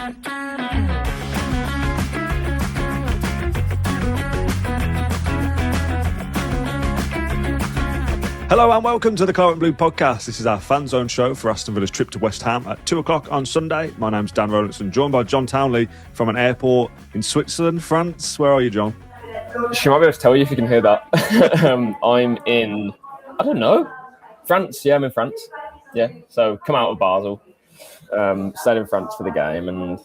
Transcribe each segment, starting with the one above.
Hello and welcome to the Claret and Blue podcast. This is our fan zone show for Aston Villa's trip to West Ham at 2 o'clock on Sunday. My name's Dan Rolinson, joined by John Townley from an airport in Switzerland, France. Where are you, John? She might be able to tell you if you can hear that. I'm in, I don't know, France. Yeah, I'm in France. Yeah, so come out of Basel, stayed in France for the game, and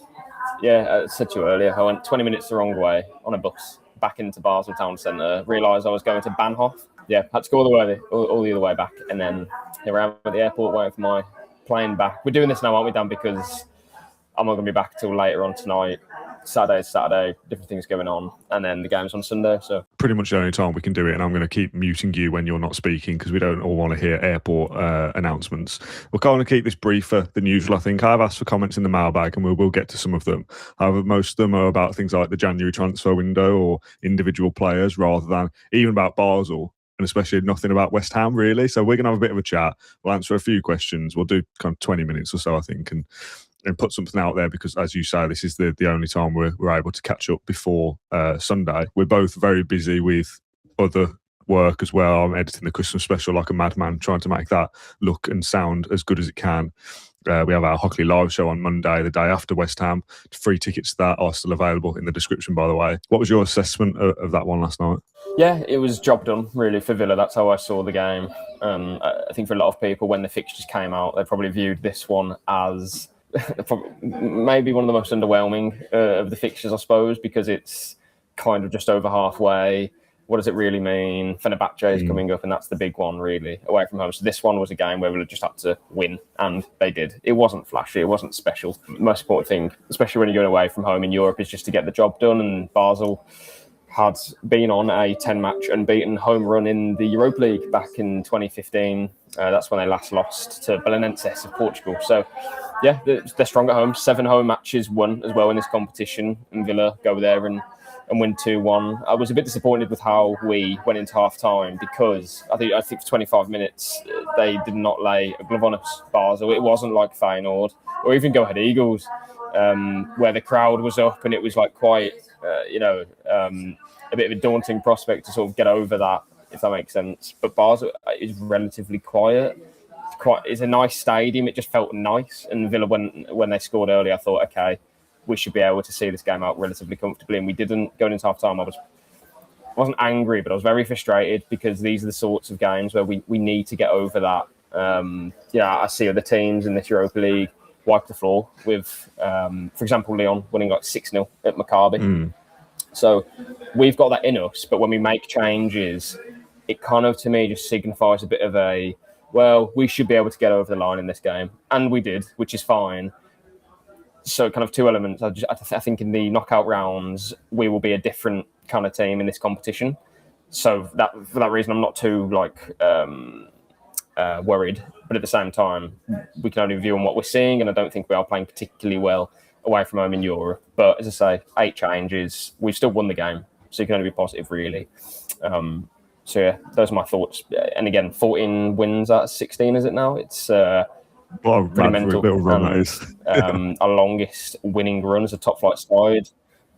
yeah, I said to you earlier, I went 20 minutes the wrong way on a bus back into Basel town centre, realised I was going to Bahnhof. Yeah, had to go all the other way back, and then here I am at the airport waiting for my plane back. We're doing this now, aren't we, Dan? Because I'm not going to be back till later on tonight. Saturday, different things going on, and then the game's on Sunday. So pretty much the only time we can do it, and I'm going to keep muting you when you're not speaking because we don't all want to hear airport announcements. We're going to keep this briefer than usual, I think. I've asked for comments in the mailbag, and we'll get to some of them. However, most of them are about things like the January transfer window or individual players rather than even about Basel. And especially nothing about West Ham, really. So we're going to have a bit of a chat. We'll answer a few questions. We'll do kind of 20 minutes or so, I think, and put something out there because, as you say, this is the only time we're able to catch up before Sunday. We're both very busy with other work as well. I'm editing the Christmas special like a madman, trying to make that look and sound as good as it can. We have our Hockley live show on Monday, the day after West Ham. Free tickets to that are still available in the description, by the way. What was your assessment of that one last night? Yeah, it was job done, really, for Villa. That's how I saw the game. I think for a lot of people, when the fixtures came out, they probably viewed this one as maybe one of the most underwhelming of the fixtures, I suppose, because it's kind of just over halfway. What does it really mean? Fenerbahce is coming up, and that's the big one, really, away from home. So this one was a game where we just had to win, and they did. It wasn't flashy. It wasn't special. The most important thing, especially when you're going away from home in Europe, is just to get the job done, and Basel had been on a 10-match unbeaten home run in the Europa League back in 2015. That's when they last lost to Belenenses of Portugal. So, yeah, they're strong at home. 7 home matches won as well in this competition, and Villa go there and win 2-1. I was a bit disappointed with how we went into half-time because I think for 25 minutes they did not lay a glove on us, Basel. It wasn't like Feyenoord or even Go Ahead Eagles, where the crowd was up and it was like quite, a bit of a daunting prospect to sort of get over that, if that makes sense. But Basel is relatively quiet. It's a nice stadium. It just felt nice. And Villa, when they scored early, I thought, okay, we should be able to see this game out relatively comfortably. And we didn't. Going into half-time, I wasn't angry, but I was very frustrated because these are the sorts of games where we need to get over that. I see other teams in this Europa League wipe the floor with, for example, Lyon winning like 6-0 at Maccabi. So we've got that in us, but when we make changes, it kind of, to me, just signifies a bit of we should be able to get over the line in this game. And we did, which is fine. So kind of two elements. I think in the knockout rounds, we will be a different kind of team in this competition. So for that reason, I'm not too worried. But at the same time, we can only review on what we're seeing, and I don't think we are playing particularly well away from home in Europe. But as I say, 8 changes. We've still won the game, so you can only be positive, really. So yeah, those are my thoughts. And again, 14 wins out of 16, is it now? It's pretty mental. Little run that is. Our longest winning run as a top flight side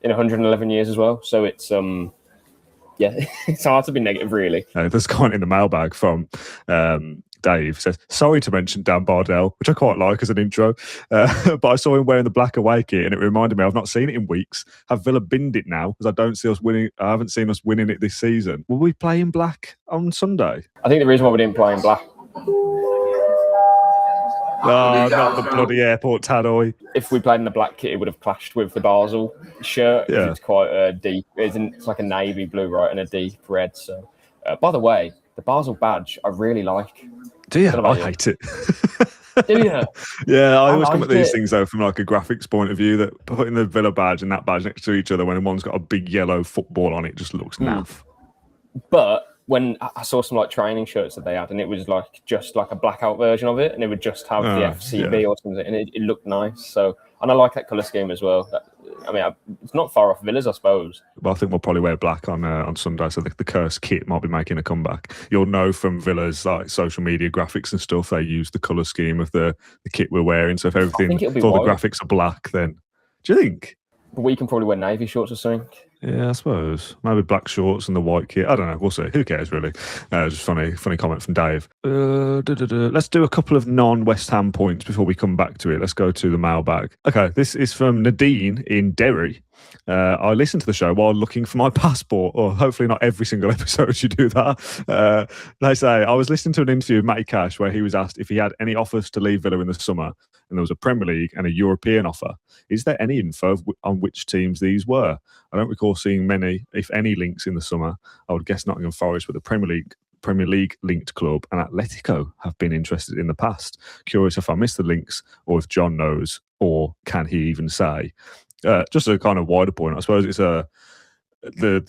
in 111 years as well. So it's it's hard to be negative, really. There's a comment in the mailbag from Dave. Says, sorry to mention Dan Bardell, which I quite like as an intro, but I saw him wearing the black away kit and it reminded me I've not seen it in weeks. Have Villa binned it now? Because I don't see us winning. I haven't seen us winning it this season. Will we play in black on Sunday? I think the reason why we didn't play in black. No, not the bloody airport tannoy. If we played in the black kit, it would have clashed with the Basel shirt. Yeah. It's quite deep. It's like a navy blue, right, and a deep red. So, by the way, the Basel badge I really like. Do you? I hate it. Do you? Yeah, I always come at these things though from like a graphics point of view. That putting the Villa badge and that badge next to each other when one's got a big yellow football on it just looks naff. But when I saw some like training shirts that they had, and it was like just like a blackout version of it, and it would just have the FCB or something, and it looked nice. So, and I like that colour scheme as well. It's not far off Villa's, I suppose. Well, I think we'll probably wear black on Sunday, so the cursed kit might be making a comeback. You'll know from Villa's like social media graphics and stuff, they use the colour scheme of the kit we're wearing. So if everything, if all the graphics are black, then Do you think? But we can probably wear navy shorts or something. Yeah, I suppose. Maybe black shorts and the white kit. I don't know. We'll see. Who cares, really? Just funny comment from Dave. Let's do a couple of non-West Ham points before we come back to it. Let's go to the mailbag. Okay, this is from Nadine in Derry. I listened to the show while looking for my passport, or hopefully not every single episode you do that. They say, I was listening to an interview with Matty Cash where he was asked if he had any offers to leave Villa in the summer, and there was a Premier League and a European offer. Is there any info on which teams these were? I don't recall seeing many, if any, links in the summer. I would guess Nottingham Forest, but the Premier League linked club and Atletico have been interested in the past. Curious if I missed the links or if John knows, or can he even say? Just a kind of wider point, I suppose it's the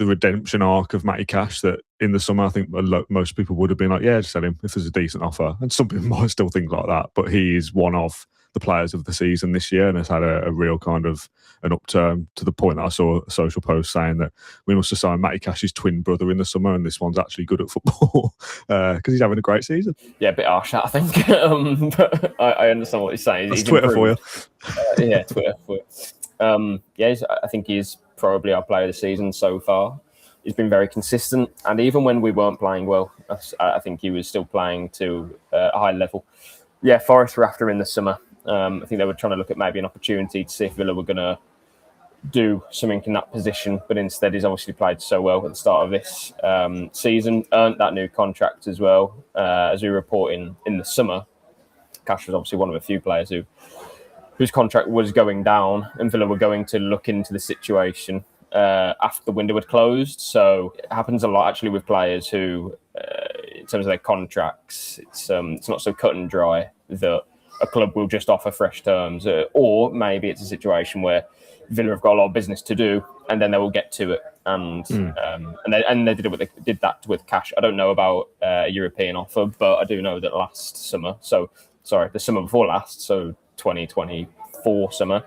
redemption arc of Matty Cash that in the summer I think most people would have been like, yeah, just sell him if there's a decent offer. And some people might still think like that, but he is one of the players of the season this year and has had a real kind of an upturn, to the point that I saw a social post saying that we must have signed Matty Cash's twin brother in the summer and this one's actually good at football because he's having a great season. Yeah, a bit harsh, I think. But I understand what he's saying. That's Twitter improved. For you. Yeah, Twitter for you. I think he's probably our player of the season so far. He's been very consistent, and even when we weren't playing well, I think he was still playing to a high level. Yeah, Forest were after him in the summer. I think they were trying to look at maybe an opportunity to see if Villa were going to do something in that position, but instead he's obviously played so well at the start of this season, earned that new contract as well. As we were reporting in the summer, Cash was obviously one of a few players whose contract was going down, and Villa were going to look into the situation after the window had closed. So it happens a lot actually with players who, in terms of their contracts, it's not so cut and dry that a club will just offer fresh terms, or maybe it's a situation where Villa have got a lot of business to do, and then they will get to it. And they did that with Cash. I don't know about a European offer, but I do know that the summer before last, so 2024 summer,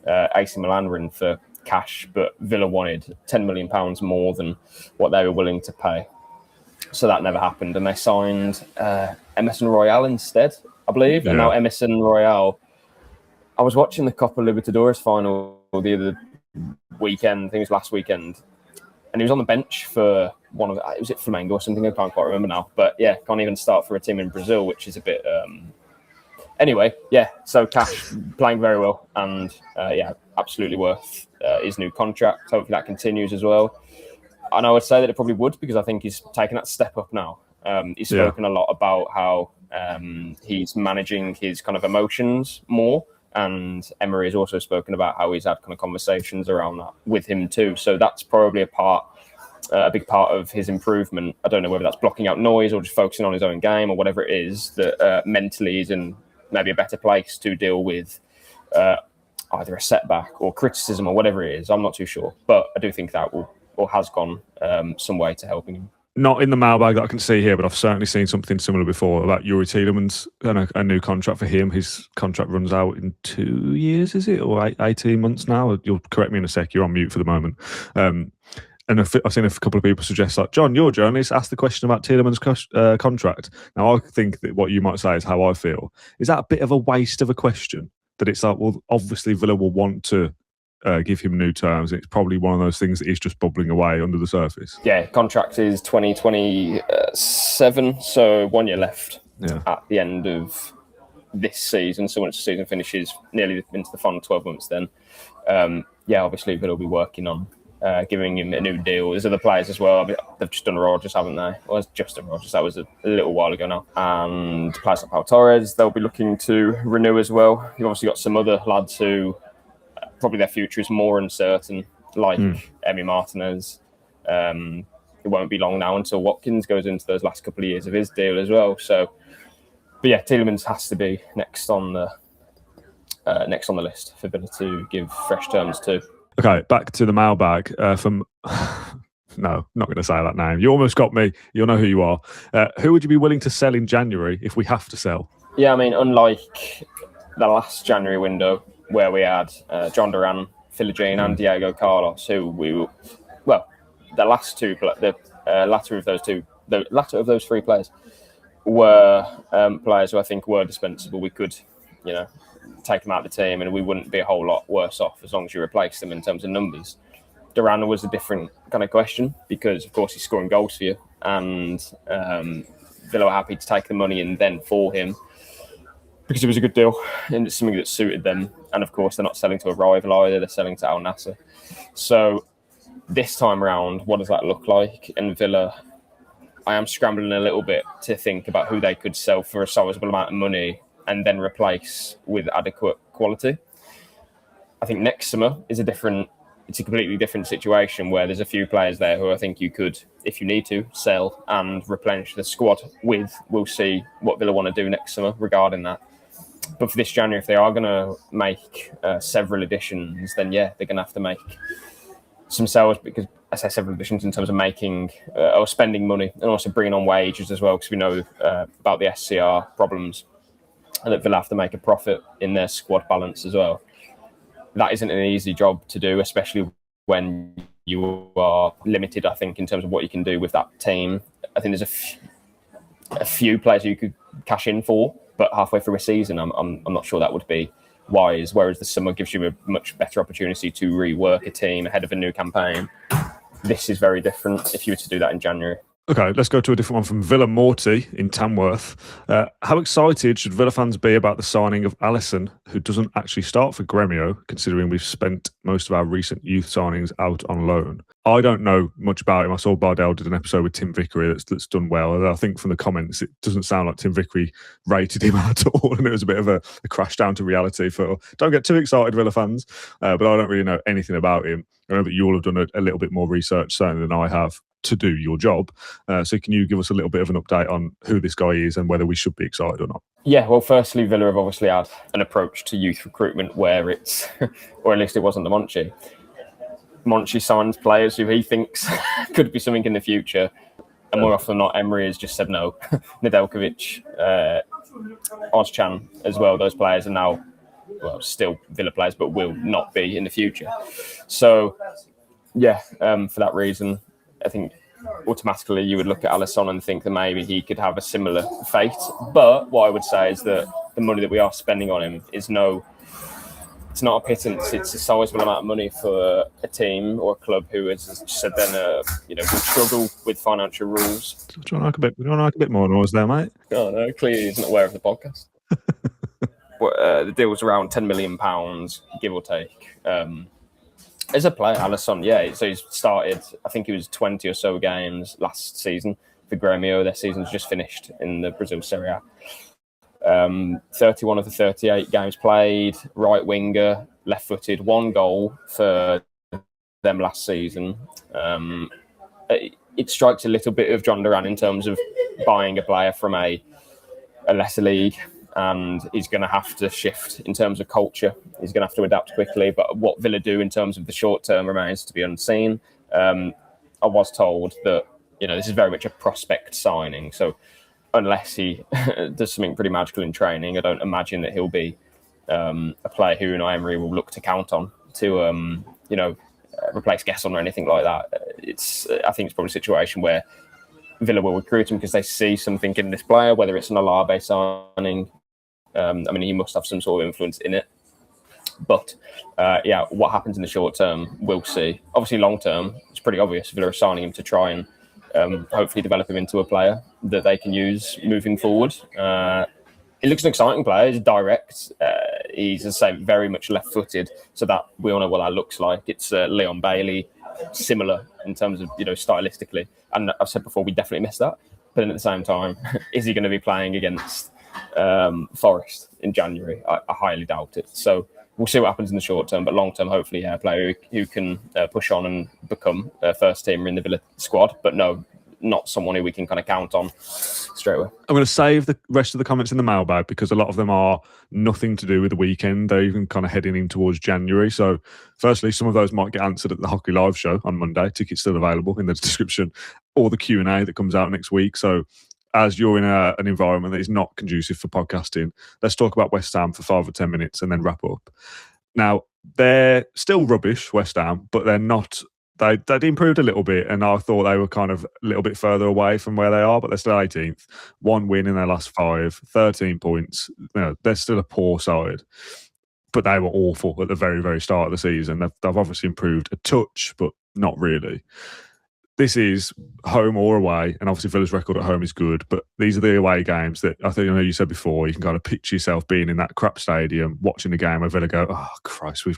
AC Milan were in for Cash, but Villa wanted £10 million more than what they were willing to pay. So that never happened, and they signed Emerson Royale instead, I believe. Yeah. And now Emerson Royale, I was watching the Copa Libertadores final the other weekend, I think it was last weekend, and he was on the bench for was it Flamengo or something? I can't quite remember now. But yeah, can't even start for a team in Brazil, which is a bit... Anyway, yeah, so Cash playing very well, and absolutely worth his new contract. Hopefully that continues as well. And I would say that it probably would, because I think he's taken that step up now. He's spoken a lot about how he's managing his kind of emotions more. And Emery has also spoken about how he's had kind of conversations around that with him too. So that's probably a big part of his improvement. I don't know whether that's blocking out noise or just focusing on his own game or whatever it is, that mentally he's in maybe a better place to deal with either a setback or criticism or whatever it is. I'm not too sure. But I do think that has gone some way to helping him. Not in the mailbag that I can see here, but I've certainly seen something similar before about Yuri Tielemans and a new contract for him. His contract runs out in 2 years, is it? Or 18 months now? You'll correct me in a sec. You're on mute for the moment. And I've seen a couple of people suggest, like, John, you're a journalist, ask the question about Tielemans' contract. Now, I think that what you might say is how I feel. Is that a bit of a waste of a question? That it's like, well, obviously Villa will want to give him new terms. It's probably one of those things that is just bubbling away under the surface. Yeah, contract is 2027, so 1 year left at the end of this season. So once the season finishes, nearly into the final 12 months then, obviously Villa will be working on giving him a new deal. There's other players as well. I mean, they've just done Rodgers, haven't they? Well, it's just done Rodgers. That was a little while ago now. And players like Pau Torres, they'll be looking to renew as well. You've obviously got some other lads who probably their future is more uncertain, like Emi Martinez. It won't be long now until Watkins goes into those last couple of years of his deal as well. So, but yeah, Tielemans has to be next on the list for Villa to give fresh terms to. Okay, back to the mailbag from... No, not going to say that name. You almost got me. You'll know who you are. Who would you be willing to sell in January if we have to sell? Yeah, I mean, unlike the last January window where we had John Duran, Philogene and Diego Carlos, who the latter of those three players were players who I think were dispensable. We could, take him out of the team, and we wouldn't be a whole lot worse off as long as you replace them in terms of numbers. Duran was a different kind of question because, of course, he's scoring goals for you, and Villa were happy to take the money and then for him because it was a good deal and it's something that suited them. And of course, they're not selling to a rival either; they're selling to Al Nassr. So this time around, what does that look like? And Villa, I am scrambling a little bit to think about who they could sell for a sizable amount of money and then replace with adequate quality. I think next summer is it's a completely different situation where there's a few players there who I think you could, if you need to, sell and replenish the squad with. We'll see what Villa want to do next summer regarding that. But for this January, if they are going to make several additions, then yeah, they're going to have to make some sales, because I say several additions in terms of making or spending money and also bringing on wages as well, because we know about the SCR problems and that Villa have to make a profit in their squad balance as well. That isn't an easy job to do, especially when you are limited, I think, in terms of what you can do with that team. I think there's a few players you could cash in for, but halfway through a season, I'm not sure that would be wise, whereas the summer gives you a much better opportunity to rework a team ahead of a new campaign. This is very different if you were to do that in January. Okay, let's go to a different one from Villa Morty in Tamworth. How excited should Villa fans be about the signing of Alisson, who doesn't actually start for Gremio, considering we've spent most of our recent youth signings out on loan? I don't know much about him. I saw Bardell did an episode with Tim Vickery that's done well. And I think from the comments, it doesn't sound like Tim Vickery rated him at all. And it was a bit of a crash down to reality for, don't get too excited, Villa fans. But I don't really know anything about him. I know that you all have done a little bit more research, certainly, than I have to do your job. So can you give us a little bit of an update on who this guy is and whether we should be excited or not? Yeah, well, firstly, Villa have obviously had an approach to youth recruitment where it's, or at least it wasn't the Monchi. Monchi signs players who he thinks could be something in the future. And more often than not, Emery has just said no. Nedeljkovic, Ozcan as well, those players are now, well, still Villa players, but will not be in the future. So, yeah, for that reason, I think automatically you would look at Alisson and think that maybe he could have a similar fate. But what I would say is that the money that we are spending on him is it's not a pittance. It's a sizable amount of money for a team or a club who, as I said then, will struggle with financial rules. Do you want to like a bit more noise there, mate? Oh, no, clearly he's not aware of the podcast. The deal was around £10 million, give or take. As a player, Alisson, yeah, so he's started, I think he was 20 or so games last season for Gremio. Their season's just finished in the Brazil Serie A. 31 of the 38 games played, right winger, left-footed, 1 goal for them last season. It strikes a little bit of John Duran in terms of buying a player from a lesser league, and he's going to have to shift in terms of culture. He's going to have to adapt quickly, but what Villa do in terms of the short term remains to be unseen. I was told that this is very much a prospect signing, so unless he does something pretty magical in training, I don't imagine that he'll be a player who Unai Emery will look to count on to replace Gesson or anything like that. I think it's probably a situation where Villa will recruit him because they see something in this player, whether it's an Olave signing. He must have some sort of influence in it. But, what happens in the short term, we'll see. Obviously, long term, it's pretty obvious. Villa are signing him to try and hopefully develop him into a player that they can use moving forward. He looks an exciting player. He's direct. He's, as I say, very much left-footed. So that we all know what that looks like. It's Leon Bailey, similar in terms of, stylistically. And I've said before, we definitely missed that. But then at the same time, is he going to be playing against Forest in January? I highly doubt it. So we'll see what happens in the short term. But long term, hopefully, a player who can push on and become a first teamer in the Villa squad. But no, not someone who we can kind of count on straight away. I'm going to save the rest of the comments in the mailbag because a lot of them are nothing to do with the weekend. They're even kind of heading in towards January. So firstly, some of those might get answered at the Hockey Live show on Monday. Tickets still available in the description, or the Q&A that comes out next week. So as you're in an environment that is not conducive for podcasting, let's talk about West Ham for 5 or 10 minutes and then wrap up. Now, they're still rubbish, West Ham, but they're not They'd improved a little bit, and I thought they were kind of a little bit further away from where they are, but they're still 18th. One win in their last 5, 13 points. They're still a poor side, but they were awful at the very, very start of the season. They've obviously improved a touch, but not really. This is home or away, and obviously Villa's record at home is good, but these are the away games that I think, you said before, you can kind of picture yourself being in that crap stadium, watching the game where Villa go, oh Christ, do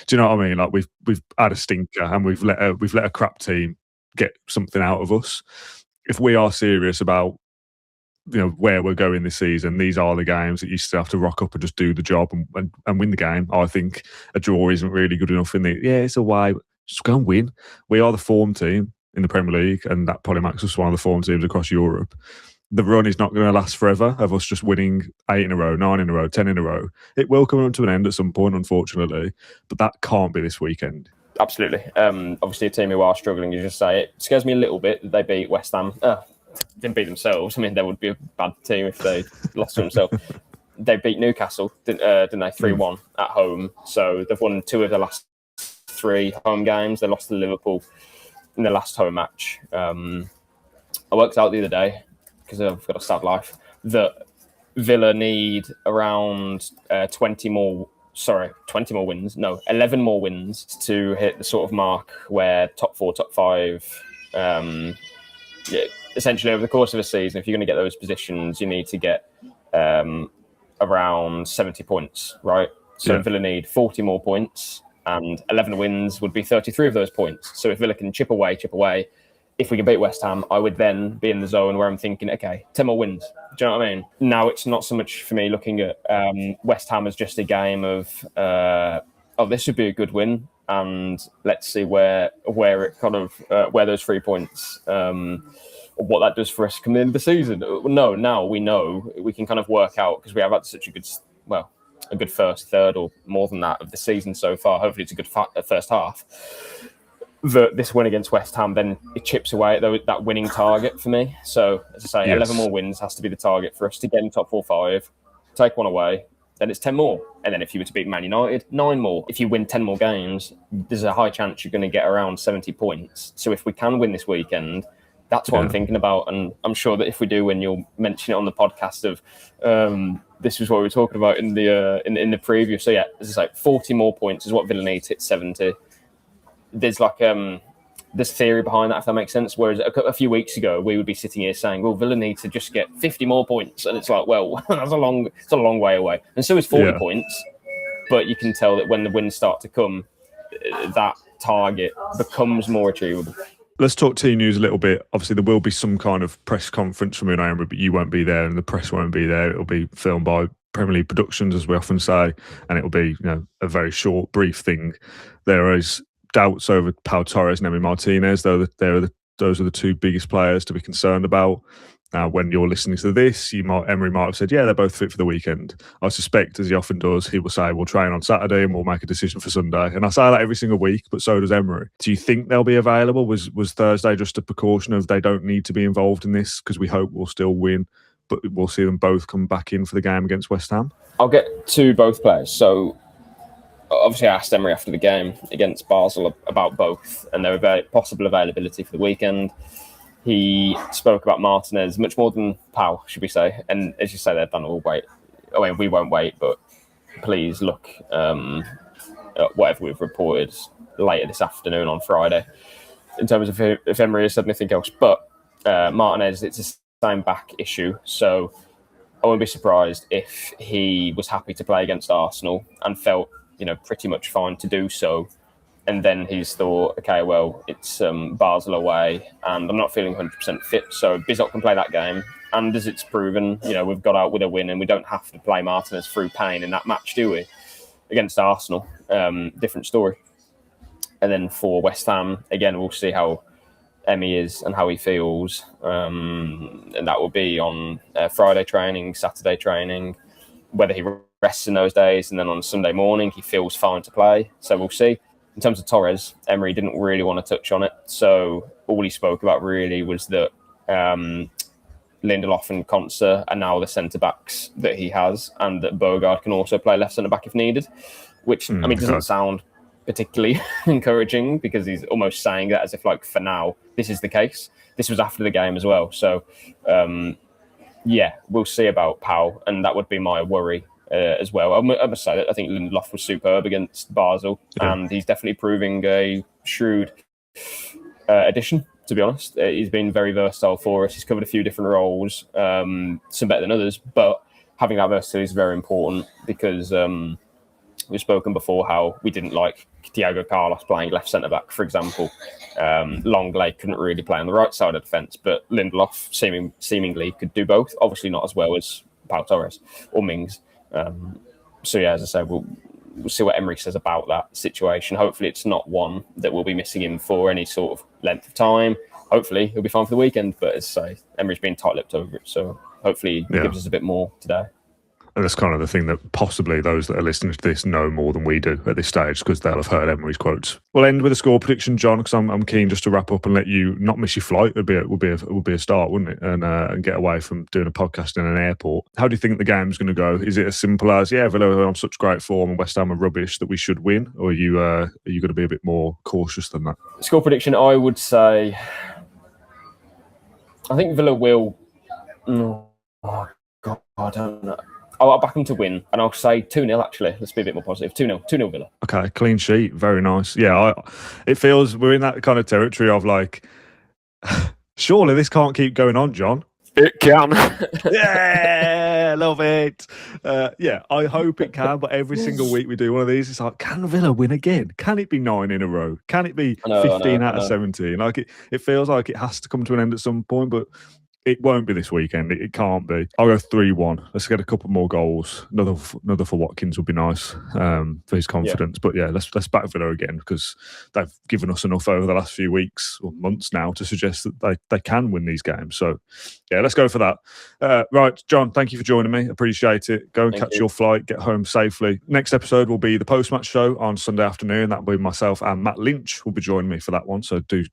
you know what I mean? Like we've had a stinker and we've let a crap team get something out of us. If we are serious about where we're going this season, these are the games that you still have to rock up and just do the job and win the game. I think a draw isn't really good enough it's away, but just go and win. We are the form team in the Premier League, and that probably makes us one of the form teams across Europe. The run is not going to last forever of us just winning 8 in a row, 9 in a row, 10 in a row. It will come to an end at some point, unfortunately, but that can't be this weekend. Absolutely. Obviously, a team who are struggling, you just say it scares me a little bit that they beat West Ham. Didn't beat themselves. I mean, they would be a bad team if they lost to themselves. They beat Newcastle, didn't they? 3-1 at home. So they've won 2 of the last 3 home games. They lost to Liverpool in the last home match. I worked out the other day, because I've got a sad life, that Villa need around 11 more wins to hit the sort of mark where top 4, top 5, essentially over the course of a season, if you're going to get those positions, you need to get around 70 points, right? So Villa need 40 more points, and 11 wins would be 33 of those points. So if Villa can chip away, if we can beat West Ham, I would then be in the zone where I'm thinking, okay, 10 more wins. Do you know what I mean? Now it's not so much for me looking at West Ham as just a game of, this should be a good win, and let's see where it kind of where those 3 points, what that does for us coming into the season. No, now we know we can kind of work out, because we have had such a good first third, or more than that, of the season so far. Hopefully it's a good first half. This win against West Ham, then it chips away at that winning target for me. So, as I say, 11 more wins has to be the target for us to get in top 4 or 5. Take one away, then it's 10 more. And then if you were to beat Man United, 9 more. If you win 10 more games, there's a high chance you're going to get around 70 points. So if we can win this weekend, that's what I'm thinking about. And I'm sure that if we do win, you'll mention it on the podcast of this was what we were talking about in the preview. So, as I say, 40 more points is what Villa needs to hit 70. There's like this theory behind that, if that makes sense. Whereas a few weeks ago, we would be sitting here saying, well, Villa needs to just get 50 more points. And it's like, well, it's a long way away. And so is 40 points. But you can tell that when the wins start to come, that target becomes more achievable. Let's talk team news a little bit. Obviously, there will be some kind of press conference from Unai Emery, but you won't be there and the press won't be there. It'll be filmed by Premier League Productions, as we often say, and it'll be a very short, brief thing. There is doubts over Pau Torres and Emi Martinez, though those are the 2 biggest players to be concerned about. Now, when you're listening to this, Emery might have said, they're both fit for the weekend. I suspect, as he often does, he will say, we'll train on Saturday and we'll make a decision for Sunday. And I say that every single week, but so does Emery. Do you think they'll be available? Was Thursday just a precaution of they don't need to be involved in this because we hope we'll still win, but we'll see them both come back in for the game against West Ham? I'll get to both players. So, obviously, I asked Emery after the game against Basel about both and their possible availability for the weekend. He spoke about Martinez much more than Pau, should we say. And as you say, they've done all wait. I mean, we won't wait, but please look at whatever we've reported later this afternoon on Friday in terms of if Emery has said anything else. But Martinez, it's the same back issue. So I wouldn't be surprised if he was happy to play against Arsenal and felt, pretty much fine to do so. And then he's thought, okay, well, it's Basel away and I'm not feeling 100% fit. So Bizot can play that game. And as it's proven, we've got out with a win and we don't have to play Martinez through pain in that match, do we? Against Arsenal. Different story. And then for West Ham, again, we'll see how Emmy is and how he feels. And that will be on Friday training, Saturday training, whether he rests in those days. And then on Sunday morning, he feels fine to play. So we'll see. In terms of Torres, Emery didn't really want to touch on it. So all he spoke about really was that Lindelof and Konsa are now the centre-backs that he has, and that Bogard can also play left centre-back if needed, which, doesn't sound particularly encouraging, because he's almost saying that as if, like, for now, this is the case. This was after the game as well. So, we'll see about Powell, and that would be my worry as well. I must say that I think Lindelof was superb against Basel, and he's definitely proving a shrewd addition, to be honest. He's been very versatile for us. He's covered a few different roles, some better than others, but having that versatility is very important, because we've spoken before how we didn't like Thiago Carlos playing left centre-back, for example. Longley couldn't really play on the right side of the defence, but Lindelof seemingly could do both. Obviously not as well as Pau Torres or Mings. As I say, we'll see what Emery says about that situation. Hopefully it's not one that we'll be missing him for any sort of length of time. Hopefully he'll be fine for the weekend, but as I say, Emery's been tight-lipped over it, so hopefully he gives us a bit more today. And that's kind of the thing that possibly those that are listening to this know more than we do at this stage, because they'll have heard Emery's quotes. We'll end with a score prediction, John, because I'm keen just to wrap up and let you not miss your flight. Would be a start, wouldn't it? And get away from doing a podcast in an airport. How do you think the game's going to go? Is it as simple as, Villa are on such great form and West Ham are rubbish that we should win, or are you going to be a bit more cautious than that? Score prediction, I would say, I think Villa will. Oh God, I don't know. I'll back them to win, and I'll say 2-0, actually. Let's be a bit more positive. 2-0 Villa. Okay, clean sheet. Very nice. Yeah, it feels we're in that kind of territory of, like, surely this can't keep going on, John. It can. Yeah, love it. I hope it can, but every single week we do one of these, it's like, can Villa win again? Can it be 9 in a row? Can it be 15 out of 17? Like, it feels like it has to come to an end at some point, but it won't be this weekend. It can't be. I'll go 3-1. Let's get a couple more goals. Another for Watkins would be nice for his confidence. Yeah. But let's back Villa again, because they've given us enough over the last few weeks or months now to suggest that they can win these games. So, let's go for that. Right, John, thank you for joining me. Appreciate it. Go and catch your flight. Get home safely. Next episode will be the post-match show on Sunday afternoon. That will be myself and Matt Lynch will be joining me for that one. So do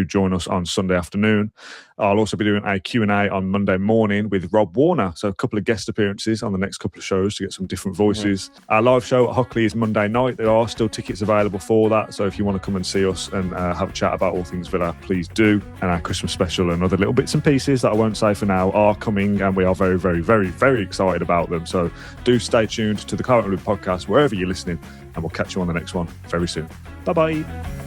join us on Sunday afternoon. I'll also be doing a Q&A on Monday morning with Rob Warner. So a couple of guest appearances on the next couple of shows to get some different voices. Our live show at Hockley is Monday night. There are still tickets available for that. So if you want to come and see us and have a chat about all things Villa, please do. And our Christmas special and other little bits and pieces that I won't say for now are coming, and we are very, very, very, very excited about them. So do stay tuned to the Claret podcast wherever you're listening, and we'll catch you on the next one very soon. Bye-bye.